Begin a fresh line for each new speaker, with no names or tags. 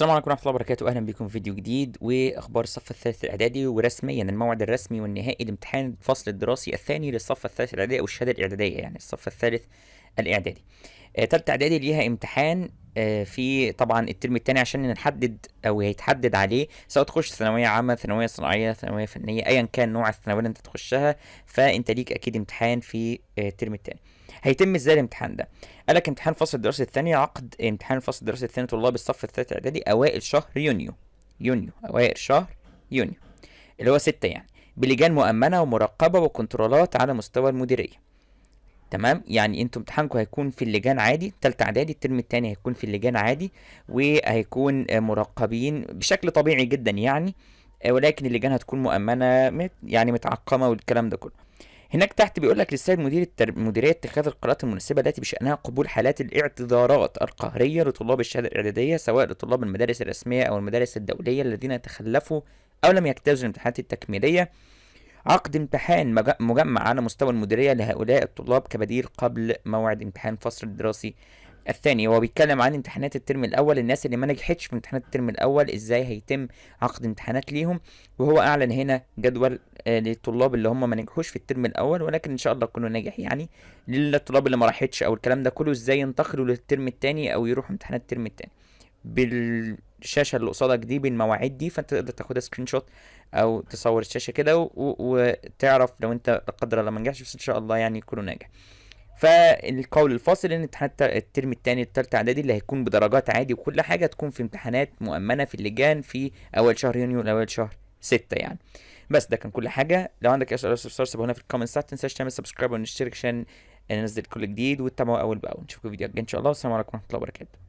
السلام عليكم ورحمة الله وبركاته. أهلا بكم في فيديو جديد وأخبار الصف الثالث الإعدادي، ورسميا الموعد الرسمي والنهائي لامتحان الفصل الدراسي الثاني للصف الثالث الإعدادي أو الشهادة الإعدادية، يعني الصف الثالث الإعدادي. تالتة إعدادي ليها امتحان في طبعا الترم الثاني عشان نحدد أو هيتحدد عليه سواء تخش ثانوية عامة، ثانوية صناعية، ثانوية فنية، أيا كان نوع الثانوية اللي أنت تخشها، فأنت ليك أكيد امتحان في الترم الثاني. هيتم ازاي الامتحان ده؟ قالك امتحان الفصل الدراسي الثاني، عقد امتحان الفصل الدراسي الثاني طلاب الصف الثالث اعدادي اوائل شهر يونيو اوائل شهر يونيو اللي هو 6 يعني، بلجان مؤمنة ومراقبة وكنترولات على مستوى المديرية. تمام، يعني انتوا امتحانكم هيكون في اللجان عادي، تالتة اعدادي الترم التاني هيكون في اللجان عادي، وهيكون مراقبين بشكل طبيعي جدا يعني، ولكن اللجان هتكون مؤمنة يعني متعقمة والكلام ده كله. هناك تحت بيقول لك للسيد مدير المديرية اتخاذ القرارات المناسبة التي بشأنها قبول حالات الاعتذارات القهرية لطلاب الشهادة الإعدادية، سواء لطلاب المدارس الرسمية أو المدارس الدولية الذين تخلفوا أو لم يجتازوا الامتحانات التكميلية. عقد امتحان مجمع على مستوى المديرية لهؤلاء الطلاب كبديل قبل موعد امتحان الفصل الدراسي الثاني. هو بيتكلم عن امتحانات الترم الاول، الناس اللي ما نجحتش في امتحانات الترم الاول ازاي هيتم عقد امتحانات ليهم، وهو اعلن هنا جدول للطلاب اللي هم ما نجحوش في الترم الاول ولكن ان شاء الله يكونوا ناجح يعني. للطلاب اللي ما راحتش او الكلام ده كله ازاي ينتقلوا للترم الثاني او يروحوا امتحانات الترم الثاني بالشاشه اللي قصادك دي بالمواعيد دي، فانت تقدر تاخدها سكرين شوت او تصور الشاشه كده وتعرف لو انت لا قدر الله ما نجحش، بس ان شاء الله يعني يكونوا ناجح. فالقول الفاصل ان امتحانات الترم الثاني الثالثه اعدادي اللي هيكون بدرجات عادي وكل حاجه تكون في امتحانات مؤمنه في اللجان في اول شهر يونيو لاول شهر 6 يعني. بس ده كان كل حاجه. لو عندك اي سؤال استفسار سيبه هنا في الكومنتس، ما تنساش تعمل سبسكرايب ونشترك عشان ننزل كل جديد وتتابعوا اول باول. نشوفكم في فيديو جاي ان شاء الله، والسلام عليكم ورحمه الله وبركاته.